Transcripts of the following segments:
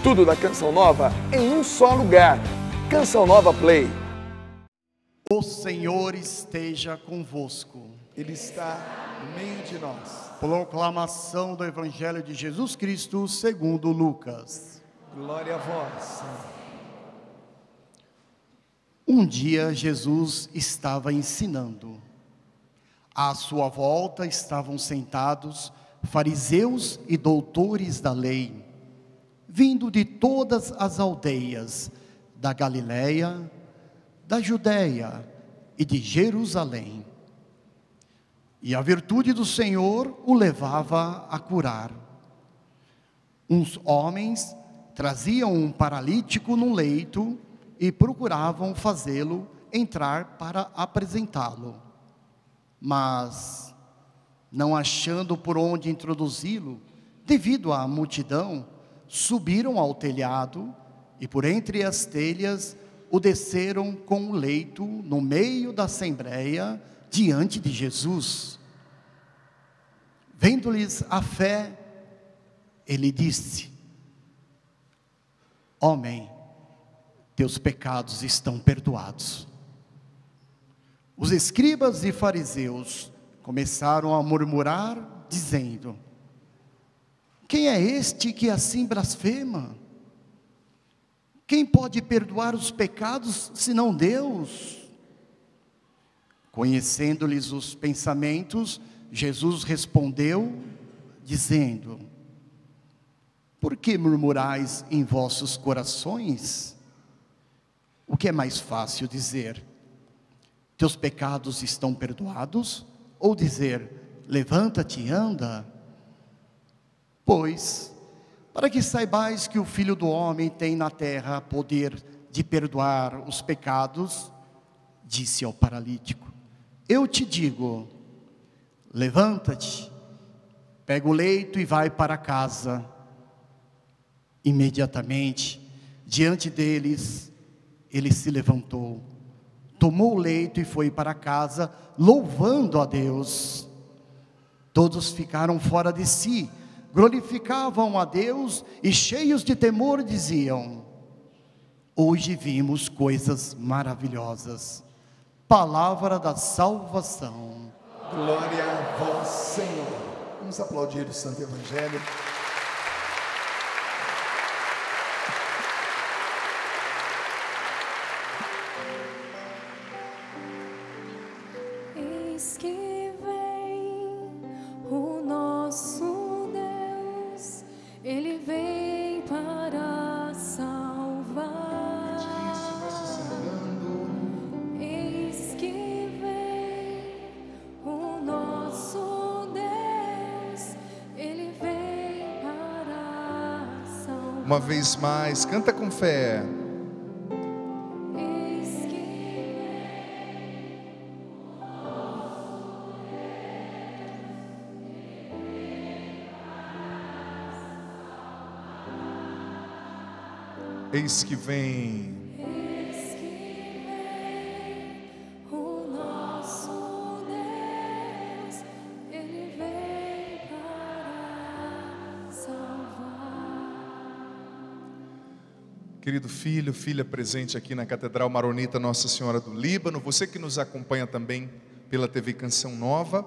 Tudo da Canção Nova em um só lugar. Canção Nova Play. O Senhor esteja convosco. Ele está no meio de nós. Proclamação do Evangelho de Jesus Cristo segundo Lucas. Glória a vós, Senhor. Um dia Jesus estava ensinando. À sua volta estavam sentados fariseus e doutores da lei, vindo de todas as aldeias da Galileia, da Judéia e de Jerusalém. E a virtude do Senhor o levava a curar. Uns homens traziam um paralítico no leito e procuravam fazê-lo entrar para apresentá-lo. Mas, não achando por onde introduzi-lo, devido à multidão, subiram ao telhado e por entre as telhas o desceram com o leito no meio da assembleia diante de Jesus. Vendo-lhes a fé, ele disse: homem, teus pecados estão perdoados. Os escribas e fariseus começaram a murmurar, dizendo: quem é este que assim blasfema? Quem pode perdoar os pecados, senão Deus? Conhecendo-lhes os pensamentos, Jesus respondeu, dizendo: por que murmurais em vossos corações? O que é mais fácil dizer: teus pecados estão perdoados? Ou dizer: levanta-te e anda? Pois, para que saibais que o Filho do Homem tem na terra poder de perdoar os pecados, disse ao paralítico: eu te digo, levanta-te, pega o leito e vai para casa. Imediatamente, diante deles, ele se levantou, tomou o leito e foi para casa, louvando a Deus. Todos ficaram fora de si, glorificavam a Deus e cheios de temor diziam: hoje vimos coisas maravilhosas. Palavra da salvação. Glória a vós, Senhor. Vamos aplaudir o Santo Evangelho. Eis que vem o nosso Deus, Ele vem para salvar. Eis que vem o nosso Deus, Ele vem para salvar. Uma vez mais, canta com fé. Eis que Eis que vem. Eis que vem o nosso Deus, Ele vem para salvar. Querido filho, filha presente aqui na Catedral Maronita Nossa Senhora do Líbano, você que nos acompanha também pela TV Canção Nova,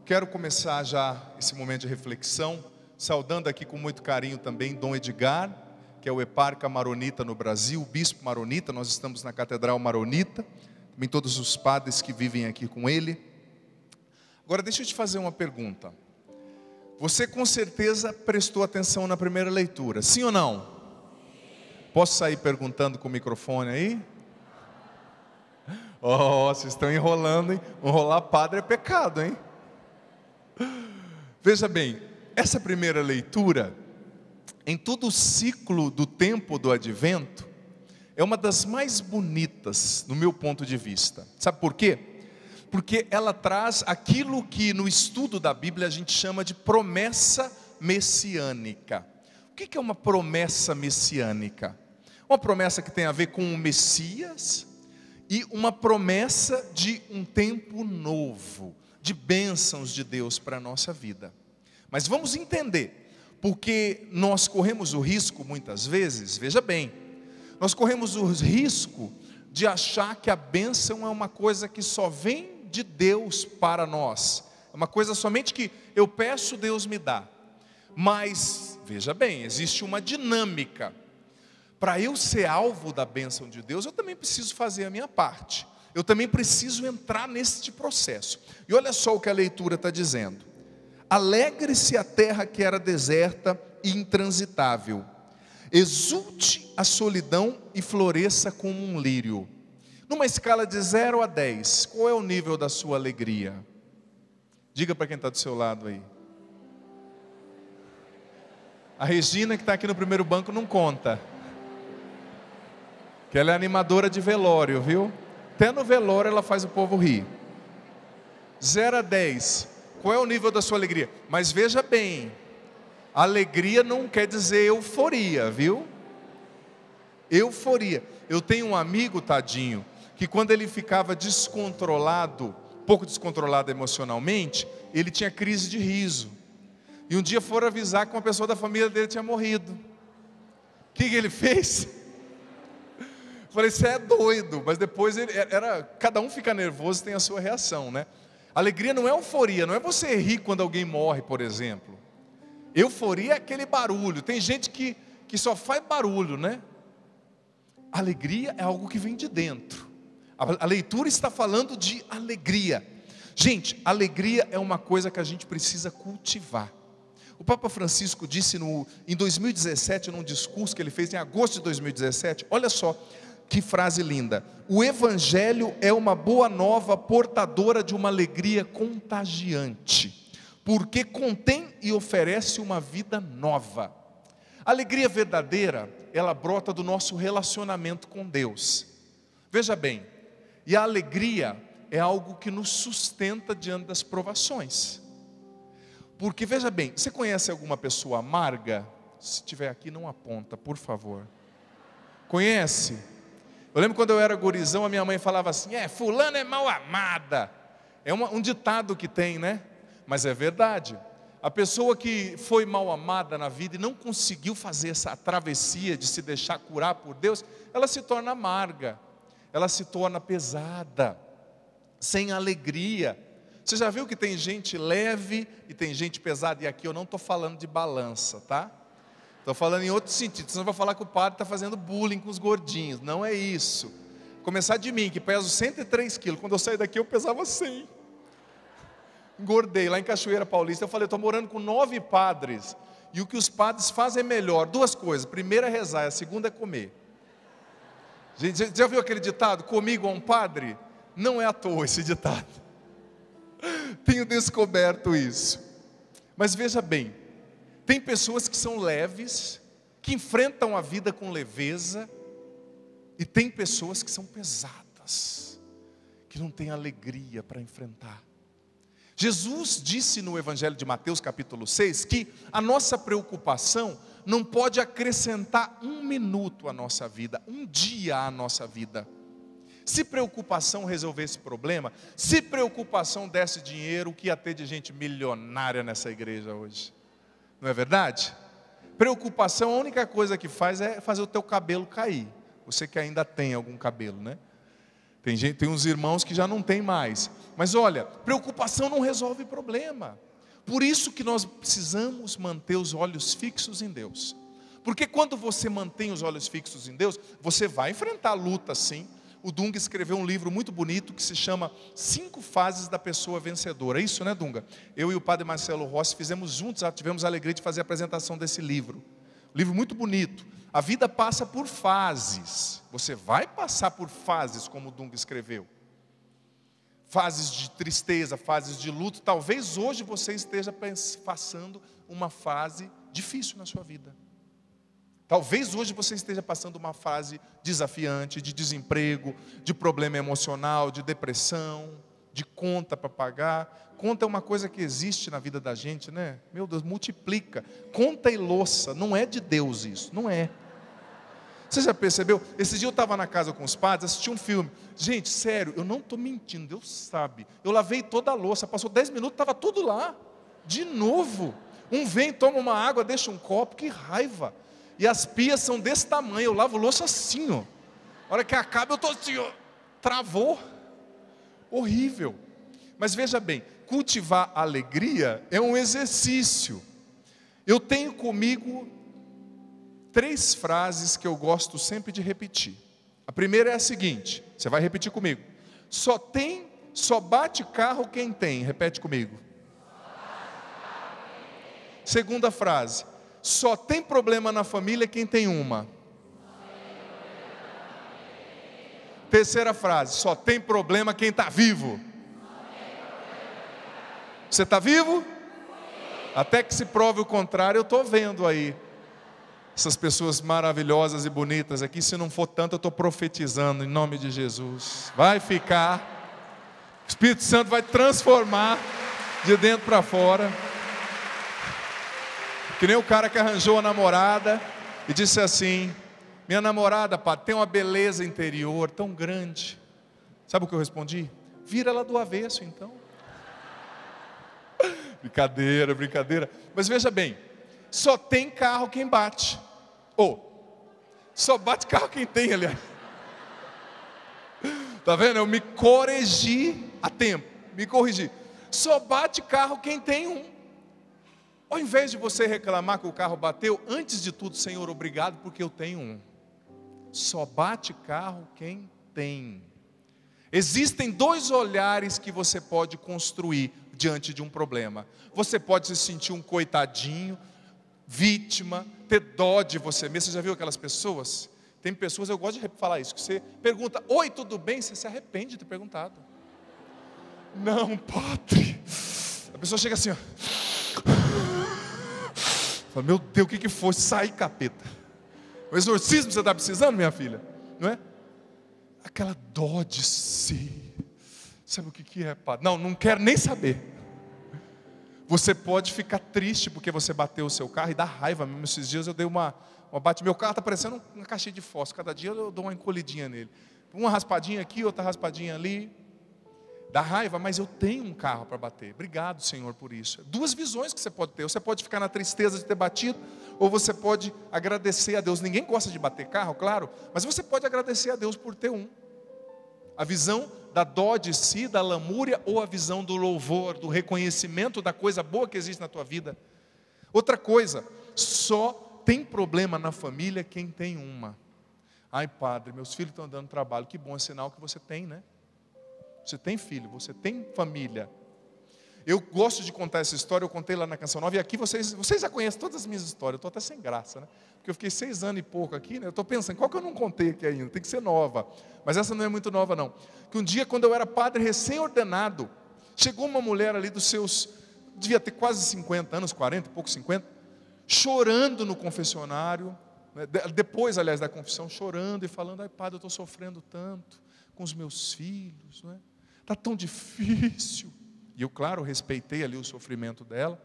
quero começar já esse momento de reflexão, saudando aqui com muito carinho também Dom Edgar, que é o eparca maronita no Brasil, o bispo maronita. Nós estamos na Catedral Maronita, também todos os padres que vivem aqui com ele. Agora deixa eu te fazer uma pergunta. Você com certeza prestou atenção na primeira leitura, sim ou não? Posso sair perguntando com o microfone aí? Oh, vocês estão enrolando, hein? Enrolar padre é pecado, hein? Veja bem, essa primeira leitura, em todo o ciclo do tempo do advento, é uma das mais bonitas, no meu ponto de vista. Sabe por quê? Porque ela traz aquilo que no estudo da Bíblia a gente chama de promessa messiânica. O que é uma promessa messiânica? Uma promessa que tem a ver com o Messias e uma promessa de um tempo novo, de bênçãos de Deus para a nossa vida. Mas vamos entender, Porque nós corremos o risco, muitas vezes, veja bem, nós corremos o risco de achar que a bênção é uma coisa que só vem de Deus para nós. É uma coisa somente que eu peço, Deus me dá. Mas, veja bem, existe uma dinâmica. Para eu ser alvo da bênção de Deus, eu também preciso fazer a minha parte. Eu também preciso entrar neste processo. E olha só o que a leitura está dizendo. Alegre-se a terra que era deserta e intransitável. Exulte a solidão e floresça como um lírio. Numa escala de 0 a 10, qual é o nível da sua alegria? Diga para quem está do seu lado aí. A Regina, que está aqui no primeiro banco, não conta. Que ela é animadora de velório, viu? Até no velório ela faz o povo rir. 0 a 10, qual é o nível da sua alegria? Mas veja bem, alegria não quer dizer euforia, viu? Euforia. Eu tenho um amigo, tadinho, que quando ele ficava descontrolado, pouco descontrolado emocionalmente, ele tinha crise de riso. E um dia foram avisar que uma pessoa da família dele tinha morrido. O que ele fez? Falei, você é doido. Mas depois cada um fica nervoso, tem a sua reação, né? Alegria não é euforia, não é você rir quando alguém morre, por exemplo. Euforia é aquele barulho. Tem gente que só faz barulho, né? Alegria é algo que vem de dentro. A leitura está falando de alegria. Gente, alegria é uma coisa que a gente precisa cultivar. O Papa Francisco disse em 2017, num discurso que ele fez em agosto de 2017, olha só que frase linda: o Evangelho é uma boa nova portadora de uma alegria contagiante, porque contém e oferece uma vida nova. A alegria verdadeira, ela brota do nosso relacionamento com Deus. Veja bem, e a alegria é algo que nos sustenta diante das provações. Porque veja bem, você conhece alguma pessoa amarga? Se tiver aqui, não aponta, por favor. Conhece? Eu lembro quando eu era gurizão, a minha mãe falava assim, fulana é mal amada. É um ditado que tem, né? Mas é verdade. A pessoa que foi mal amada na vida e não conseguiu fazer essa travessia de se deixar curar por Deus, ela se torna amarga, ela se torna pesada, sem alegria. Você já viu que tem gente leve e tem gente pesada? E aqui eu não estou falando de balança, tá? Estou falando em outro sentido. Você não vai falar que o padre está fazendo bullying com os gordinhos. Não é isso. Começar de mim, que peso 103 quilos. Quando eu saí daqui eu pesava 100. Engordei lá em Cachoeira Paulista. Eu falei, estou morando com 9 padres. E o que os padres fazem é melhor. 2 coisas. Primeira é rezar, a segunda é comer. Gente, já viu aquele ditado? Comigo a um padre? Não é à toa esse ditado. Tenho descoberto isso. Mas veja bem, tem pessoas que são leves, que enfrentam a vida com leveza, e tem pessoas que são pesadas, que não têm alegria para enfrentar. Jesus disse no Evangelho de Mateus capítulo 6, que a nossa preocupação não pode acrescentar 1 minuto à nossa vida, 1 dia à nossa vida. Se preocupação resolvesse problema, se preocupação desse dinheiro, o que ia ter de gente milionária nessa igreja hoje? Não é verdade? Preocupação, a única coisa que faz é fazer o teu cabelo cair. Você que ainda tem algum cabelo, né? Tem uns irmãos que já não tem mais. Mas olha, preocupação não resolve problema. Por isso que nós precisamos manter os olhos fixos em Deus. Porque quando você mantém os olhos fixos em Deus, você vai enfrentar luta sim. O Dunga escreveu um livro muito bonito que se chama 5 Fases da Pessoa Vencedora. É isso, né, Dunga? Eu e o padre Marcelo Rossi fizemos juntos, tivemos a alegria de fazer a apresentação desse livro. Um livro muito bonito. A vida passa por fases. Você vai passar por fases, como o Dunga escreveu. Fases de tristeza, fases de luto. Talvez hoje você esteja passando uma fase difícil na sua vida. Talvez hoje você esteja passando uma fase desafiante, de desemprego, de problema emocional, de depressão, de conta para pagar. Conta é uma coisa que existe na vida da gente, né? Meu Deus, multiplica. Conta e louça, não é de Deus isso, não é. Você já percebeu? Esse dia eu estava na casa com os padres, assisti um filme. Gente, sério, eu não estou mentindo, Deus sabe. Eu lavei toda a louça, passou 10 minutos, estava tudo lá. De novo. Um vem, toma uma água, deixa um copo, que raiva. E as pias são desse tamanho, eu lavo louça assim, ó. A hora que acaba eu estou assim, ó, travou. Horrível. Mas veja bem, cultivar alegria é um exercício. Eu tenho comigo 3 frases que eu gosto sempre de repetir. A primeira é a seguinte, você vai repetir comigo. Só bate carro quem tem. Repete comigo. Segunda frase. Só tem problema na família quem tem uma. Terceira frase. Só tem problema quem está vivo. Você está vivo? Até que se prove o contrário, eu estou vendo aí essas pessoas maravilhosas e bonitas aqui. Se não for tanto, eu estou profetizando em nome de Jesus. Vai ficar. O Espírito Santo vai transformar de dentro para fora. Que nem o cara que arranjou a namorada e disse assim: minha namorada, pá, tem uma beleza interior tão grande. Sabe o que eu respondi? Vira ela do avesso então. Brincadeira, brincadeira. Mas veja bem, só tem carro quem bate. Só bate carro quem tem, aliás. Tá vendo? Eu me corrigi a tempo. Me corrigi. Só bate carro quem tem um. Ao invés de você reclamar que o carro bateu, antes de tudo, Senhor, obrigado porque eu tenho um. Só bate carro quem tem. Existem 2 olhares que você pode construir diante de um problema. Você pode se sentir um coitadinho, vítima, ter dó de você mesmo. Você já viu aquelas pessoas? Tem pessoas, eu gosto de falar isso, que você pergunta, oi, tudo bem? Você se arrepende de ter perguntado. Não, padre. A pessoa chega assim, ó. Fala, meu Deus, o que foi? Sai, capeta. O exorcismo você está precisando, minha filha? Não é? Aquela dó de si. Sabe o que é, padre? Não quero nem saber. Você pode ficar triste porque você bateu o seu carro e dá raiva mesmo. Esses dias eu dei uma bate. Meu carro está parecendo uma caixinha de fósforo. Cada dia eu dou uma encolhidinha nele. Uma raspadinha aqui, outra raspadinha ali. Dá raiva, mas eu tenho um carro para bater. Obrigado, Senhor, por isso. 2 visões que você pode ter. Você pode ficar na tristeza de ter batido, ou você pode agradecer a Deus. Ninguém gosta de bater carro, claro, mas você pode agradecer a Deus por ter um. A visão da dó de si, da lamúria, ou a visão do louvor, do reconhecimento da coisa boa que existe na tua vida. Outra coisa, só tem problema na família quem tem uma. Ai, padre, meus filhos estão dando trabalho. Que bom, é sinal que você tem, né? Você tem filho, você tem família. Eu gosto de contar essa história, eu contei lá na Canção Nova, e aqui vocês já conhecem todas as minhas histórias, eu estou até sem graça, né? Porque eu fiquei 6 anos e pouco aqui, né? Eu estou pensando, qual que eu não contei aqui ainda? Tem que ser nova, mas essa não é muito nova não. Que um dia, quando eu era padre recém-ordenado, chegou uma mulher ali dos seus, devia ter quase 50 anos, 40 e pouco, 50, chorando no confessionário, né? Depois, aliás, da confissão, chorando e falando, ai padre, eu estou sofrendo tanto com os meus filhos, não é? Está tão difícil. E eu, claro, respeitei ali o sofrimento dela.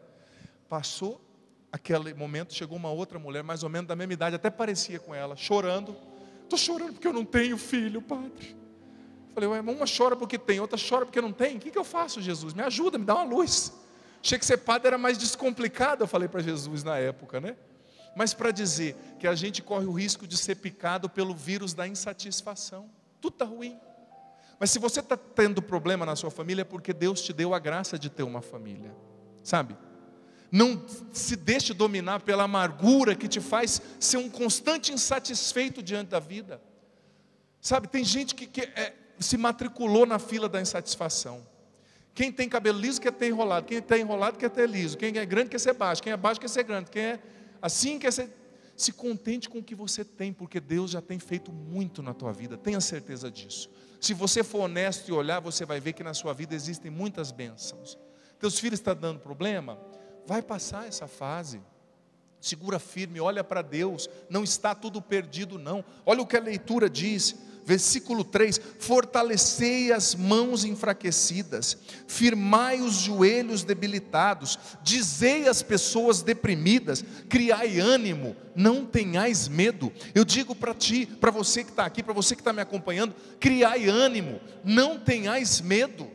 Passou aquele momento, chegou uma outra mulher, mais ou menos da mesma idade, até parecia com ela, chorando. Estou chorando porque eu não tenho filho, padre. Falei, ué, uma chora porque tem, outra chora porque não tem. O que eu faço, Jesus? Me ajuda, me dá uma luz. Achei que ser padre era mais descomplicado, eu falei para Jesus na época, né? Mas para dizer que a gente corre o risco de ser picado pelo vírus da insatisfação. Tudo está ruim. Mas se você está tendo problema na sua família, é porque Deus te deu a graça de ter uma família. Sabe? Não se deixe dominar pela amargura que te faz ser um constante insatisfeito diante da vida. Sabe, tem gente que se matriculou na fila da insatisfação. Quem tem cabelo liso quer ter enrolado, quem tem enrolado quer ter liso, quem é grande quer ser baixo, quem é baixo quer ser grande, quem é assim quer ser... Se contente com o que você tem, porque Deus já tem feito muito na tua vida, tenha certeza disso. Se você for honesto e olhar, você vai ver que na sua vida existem muitas bênçãos. Teus filhos estão dando problema? Vai passar essa fase. Segura firme, olha para Deus, não está tudo perdido não. Olha o que a leitura diz, versículo 3, fortalecei as mãos enfraquecidas, firmai os joelhos debilitados, dizei às pessoas deprimidas, criai ânimo, não tenhais medo. Eu digo para ti, para você que está aqui, para você que está me acompanhando, criai ânimo, não tenhais medo.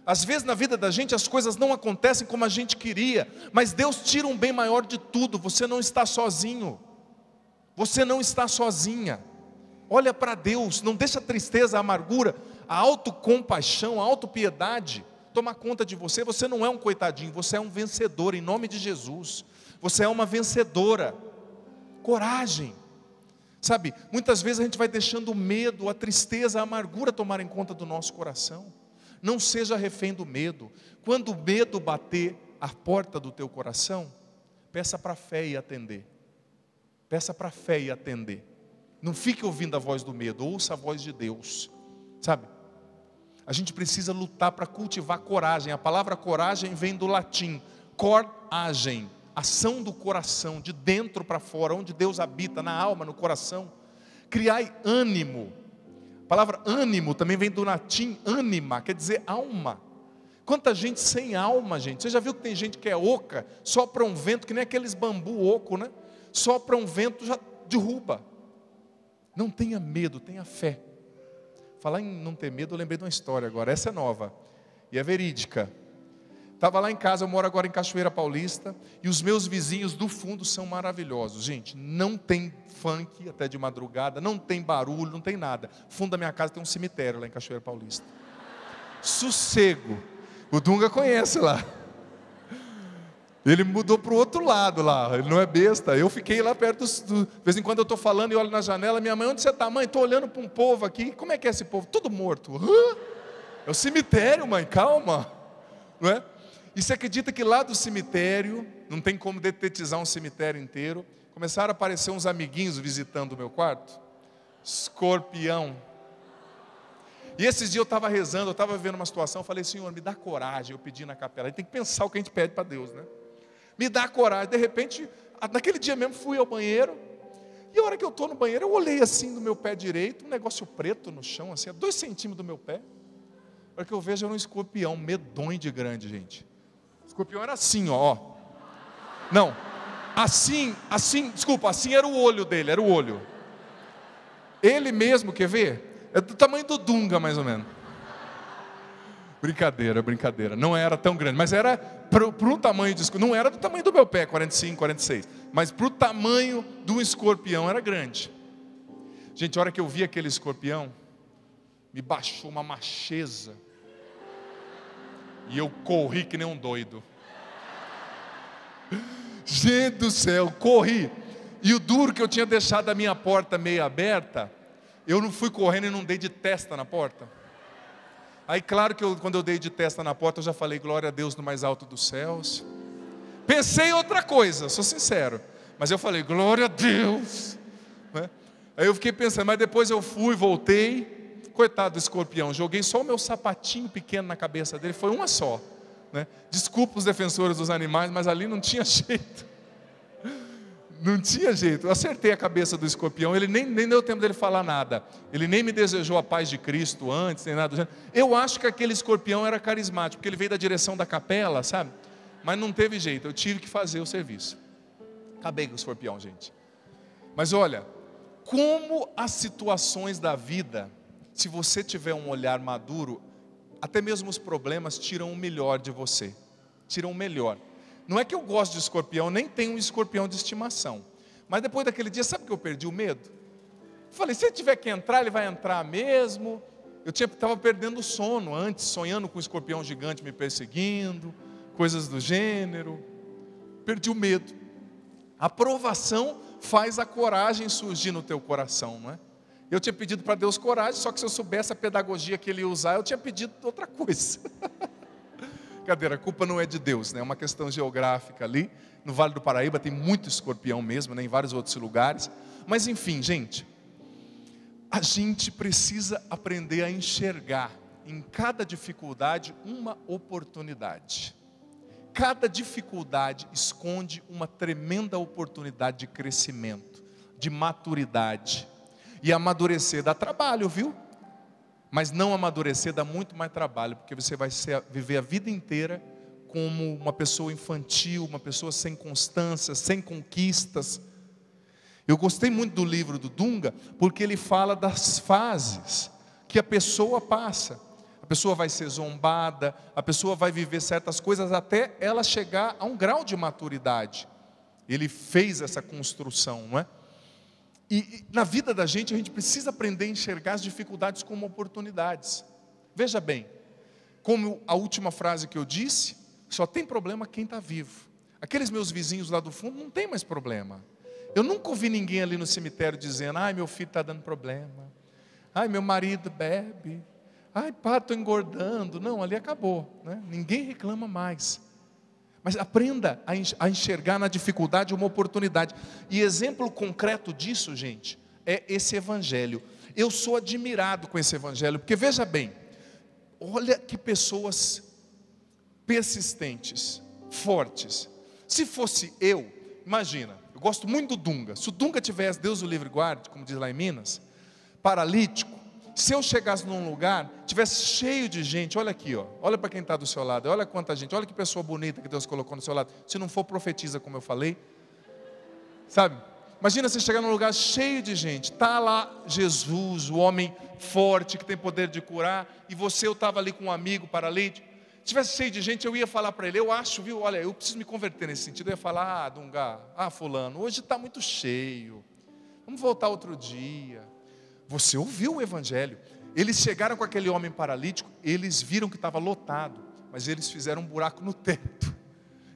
Às vezes na vida da gente as coisas não acontecem como a gente queria, mas Deus tira um bem maior de tudo. Você não está sozinho, você não está sozinha. Olha para Deus, não deixa a tristeza, a amargura, a autocompaixão, a autopiedade tomar conta de você. Você não é um coitadinho, você é um vencedor em nome de Jesus. Você é uma vencedora. Coragem. Sabe, muitas vezes a gente vai deixando o medo, a tristeza, a amargura tomarem conta do nosso coração. Não seja refém do medo. Quando o medo bater a porta do teu coração, peça para a fé e atender. Peça para a fé e atender. Não fique ouvindo a voz do medo, ouça a voz de Deus. Sabe, a gente precisa lutar para cultivar coragem. A palavra coragem vem do latim, coragem. Ação do coração, de dentro para fora, onde Deus habita, na alma, no coração. Criai ânimo. A palavra ânimo também vem do latim anima, quer dizer alma. Quanta gente sem alma, gente. Você já viu que tem gente que é oca, sopra um vento, que nem aqueles bambu oco, né? Sopra um vento, já derruba. Não tenha medo, tenha fé. Falar em não ter medo, eu lembrei de uma história agora. Essa é nova e é verídica. Estava lá em casa, eu moro agora em Cachoeira Paulista, e os meus vizinhos do fundo são maravilhosos. Gente, não tem funk até de madrugada, não tem barulho, não tem nada. No fundo da minha casa tem um cemitério lá em Cachoeira Paulista. Sossego. O Dunga conhece lá. Ele mudou para o outro lado lá, ele não é besta. Eu fiquei lá perto, de vez em quando eu estou falando e olho na janela, minha mãe, onde você está? Mãe, estou olhando para um povo aqui, como é que é esse povo? Tudo morto. É o cemitério, mãe, calma. Não é? E você acredita que lá do cemitério, não tem como detetizar um cemitério inteiro, começaram a aparecer uns amiguinhos visitando o meu quarto? Escorpião. E esses dias eu estava rezando, eu estava vendo uma situação, eu falei, Senhor, me dá coragem, eu pedi na capela. A gente tem que pensar o que a gente pede para Deus, né? Me dá coragem. De repente, naquele dia mesmo fui ao banheiro, e a hora que eu estou no banheiro, eu olhei assim no meu pé direito, um negócio preto no chão, assim, a 2 centímetros do meu pé. A hora que eu vejo era um escorpião, medonho de grande, gente. O escorpião era assim, ó. Não, assim, desculpa, assim era o olho dele, era o olho. Ele mesmo, quer ver? É do tamanho do Dunga, mais ou menos. Brincadeira. Não era tão grande, mas era para um tamanho de escorpião. Não era do tamanho do meu pé, 45, 46. Mas para o tamanho do escorpião era grande. Gente, a hora que eu vi aquele escorpião, me baixou uma macheza. E eu corri que nem um doido. Gente do céu, corri. E o duro que eu tinha deixado a minha porta meio aberta, eu não fui correndo e não dei de testa na porta. Aí claro que quando eu dei de testa na porta, eu já falei, glória a Deus no mais alto dos céus. Pensei em outra coisa, sou sincero. Mas eu falei, glória a Deus. Né? Aí eu fiquei pensando, mas depois eu fui, voltei. Coitado do escorpião, joguei só o meu sapatinho pequeno na cabeça dele, foi uma só. Né? Desculpa os defensores dos animais, mas ali não tinha jeito. Não tinha jeito. Eu acertei a cabeça do escorpião, ele nem deu tempo dele falar nada. Ele nem me desejou a paz de Cristo antes, nem nada do gênero. Eu acho que aquele escorpião era carismático, porque ele veio da direção da capela, sabe? Mas não teve jeito, eu tive que fazer o serviço. Acabei com o escorpião, gente. Mas olha, como as situações da vida, se você tiver um olhar maduro, até mesmo os problemas tiram o melhor de você. Tiram o melhor. Não é que eu gosto de escorpião, nem tenho um escorpião de estimação. Mas depois daquele dia, sabe que eu perdi o medo? Falei, se ele tiver que entrar, ele vai entrar mesmo. Eu estava perdendo o sono antes, sonhando com um escorpião gigante me perseguindo, coisas do gênero. Perdi o medo. A provação faz a coragem surgir no teu coração, não é? Eu tinha pedido para Deus coragem, só que se eu soubesse a pedagogia que Ele ia usar, eu tinha pedido outra coisa. Cadeira, a culpa não é de Deus, né? É uma questão geográfica ali. No Vale do Paraíba tem muito escorpião mesmo, né? Em vários outros lugares. Mas enfim, gente, a gente precisa aprender a enxergar em cada dificuldade uma oportunidade. Cada dificuldade esconde uma tremenda oportunidade de crescimento, de maturidade. E amadurecer dá trabalho, viu? Mas não amadurecer dá muito mais trabalho, porque você vai viver a vida inteira como uma pessoa infantil, uma pessoa sem constância, sem conquistas. Eu gostei muito do livro do Dunga, porque ele fala das fases que a pessoa passa. a pessoa vai ser zombada, a pessoa vai viver certas coisas até ela chegar a um grau de maturidade. Ele fez essa construção, não é? E na vida da gente, a gente precisa aprender a enxergar as dificuldades como oportunidades. Veja bem, como a última frase que eu disse, só tem problema quem está vivo. Aqueles meus vizinhos lá do fundo não tem mais problema. Eu nunca ouvi ninguém ali no cemitério dizendo: ai, meu filho está dando problema, ai, meu marido bebe, ai, pá, estou engordando. Não, ali acabou, né? Ninguém reclama mais. Mas aprenda a enxergar na dificuldade uma oportunidade. E exemplo concreto disso, gente, é esse evangelho. Eu sou admirado com esse evangelho, porque veja bem, olha que pessoas persistentes, fortes. Se fosse eu, imagina, eu gosto muito do Dunga. Se o Dunga tivesse, Deus o livre guarde, como diz lá em Minas, paralítico, se eu chegasse num lugar, tivesse cheio de gente, olha aqui, ó, olha para quem está do seu lado, olha quanta gente, olha que pessoa bonita que Deus colocou no seu lado. Se não for, profetiza, como eu falei, sabe? Imagina você chegar num lugar cheio de gente, está lá Jesus, o homem forte que tem poder de curar, e eu estava ali com um amigo paralítico. Se tivesse cheio de gente, eu ia falar para ele: eu acho, viu, olha, eu preciso me converter nesse sentido. Eu ia falar: ah, Dunga, fulano, hoje está muito cheio, vamos voltar outro dia. Você ouviu o evangelho. Eles chegaram com aquele homem paralítico, eles viram que estava lotado, mas eles fizeram um buraco no teto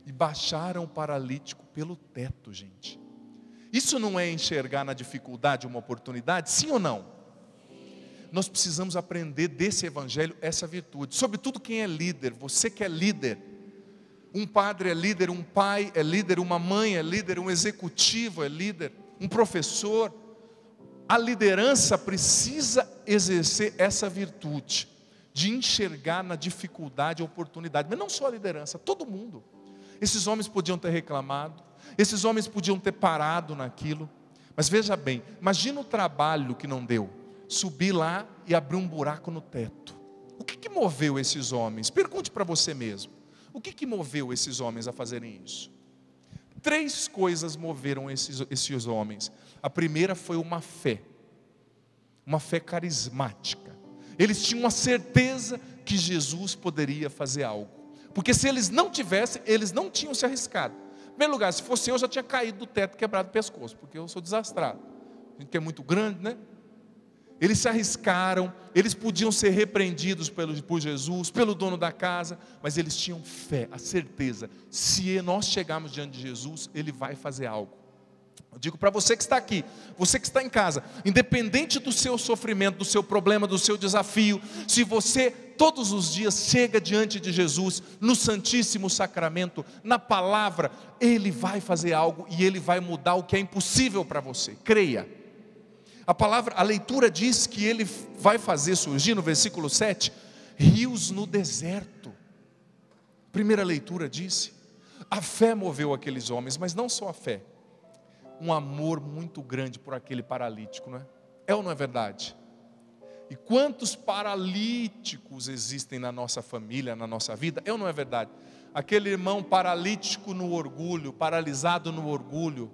e baixaram o paralítico pelo teto, gente. Isso não é enxergar na dificuldade uma oportunidade? Sim ou não? Nós precisamos aprender desse evangelho essa virtude. Sobretudo quem é líder, você que é líder. Um padre é líder, um pai é líder, uma mãe é líder, um executivo é líder, um professor. A liderança precisa exercer essa virtude de enxergar na dificuldade a oportunidade. Mas não só a liderança, todo mundo. Esses homens podiam ter reclamado, esses homens podiam ter parado naquilo. Mas veja bem, imagina o trabalho que não deu. Subir lá e abrir um buraco no teto. O que moveu esses homens? Pergunte para você mesmo. O que moveu esses homens a fazerem isso? 3 coisas moveram esses homens. A primeira foi uma fé carismática. Eles tinham a certeza que Jesus poderia fazer algo, porque se eles não tivessem, eles não tinham se arriscado. Em primeiro lugar, se fosse eu já tinha caído do teto, quebrado o pescoço, porque eu sou desastrado. A gente que é muito grande, né? Eles se arriscaram, eles podiam ser repreendidos por Jesus, pelo dono da casa, mas eles tinham fé, a certeza, se nós chegarmos diante de Jesus, Ele vai fazer algo. Eu digo para você que está aqui, você que está em casa, independente do seu sofrimento, do seu problema, do seu desafio, se você todos os dias chega diante de Jesus, no Santíssimo Sacramento, na palavra, Ele vai fazer algo e Ele vai mudar o que é impossível para você, creia. A leitura diz que Ele vai fazer surgir, no versículo 7, rios no deserto. Primeira leitura disse, a fé moveu aqueles homens, mas não só a fé, um amor muito grande por aquele paralítico, não é? É ou não é verdade? E quantos paralíticos existem na nossa família, na nossa vida? É ou não é verdade? Aquele irmão paralítico no orgulho, paralisado no orgulho,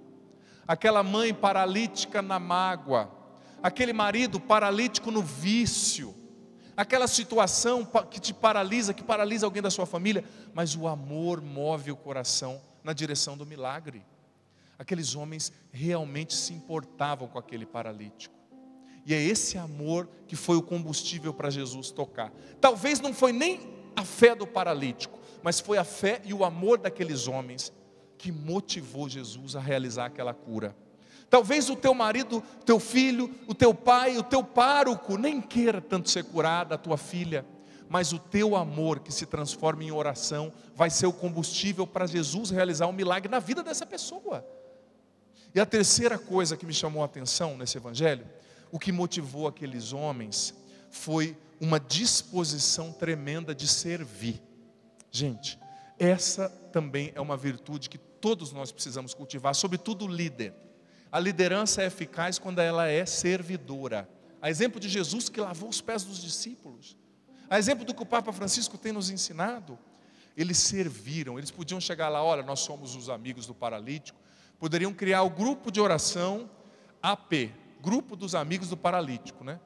aquela mãe paralítica na mágoa, aquele marido paralítico no vício, aquela situação que te paralisa, que paralisa alguém da sua família, mas o amor move o coração na direção do milagre. Aqueles homens realmente se importavam com aquele paralítico, e é esse amor que foi o combustível para Jesus tocar. Talvez não foi nem a fé do paralítico, mas foi a fé e o amor daqueles homens que motivou Jesus a realizar aquela cura. Talvez o teu marido, teu filho, o teu pai, o teu pároco nem queira tanto ser curado, a tua filha, mas o teu amor que se transforma em oração vai ser o combustível para Jesus realizar um milagre na vida dessa pessoa. E a terceira coisa que me chamou a atenção nesse evangelho, o que motivou aqueles homens foi uma disposição tremenda de servir. Gente, essa também é uma virtude que todos nós precisamos cultivar, sobretudo o líder. A liderança é eficaz quando ela é servidora. A exemplo de Jesus que lavou os pés dos discípulos. A exemplo do que o Papa Francisco tem nos ensinado. Eles serviram, eles podiam chegar lá, olha, nós somos os amigos do paralítico. Poderiam criar o grupo de oração AP, Grupo dos Amigos do Paralítico, né?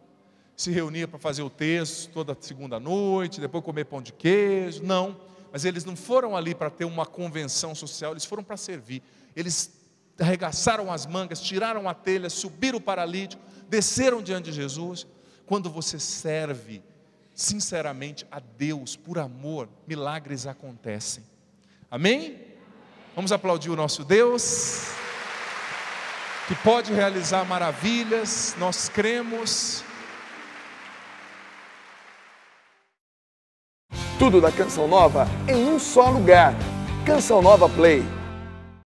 se reunia para fazer o texto toda segunda noite, depois comer pão de queijo, não. Mas eles não foram ali para ter uma convenção social, eles foram para servir. Eles arregaçaram as mangas, tiraram a telha, subiram o paralítico, desceram diante de Jesus. Quando você serve sinceramente a Deus, por amor, milagres acontecem. Amém? Vamos aplaudir o nosso Deus, que pode realizar maravilhas, nós cremos. Tudo da Canção Nova em um só lugar. Canção Nova Play.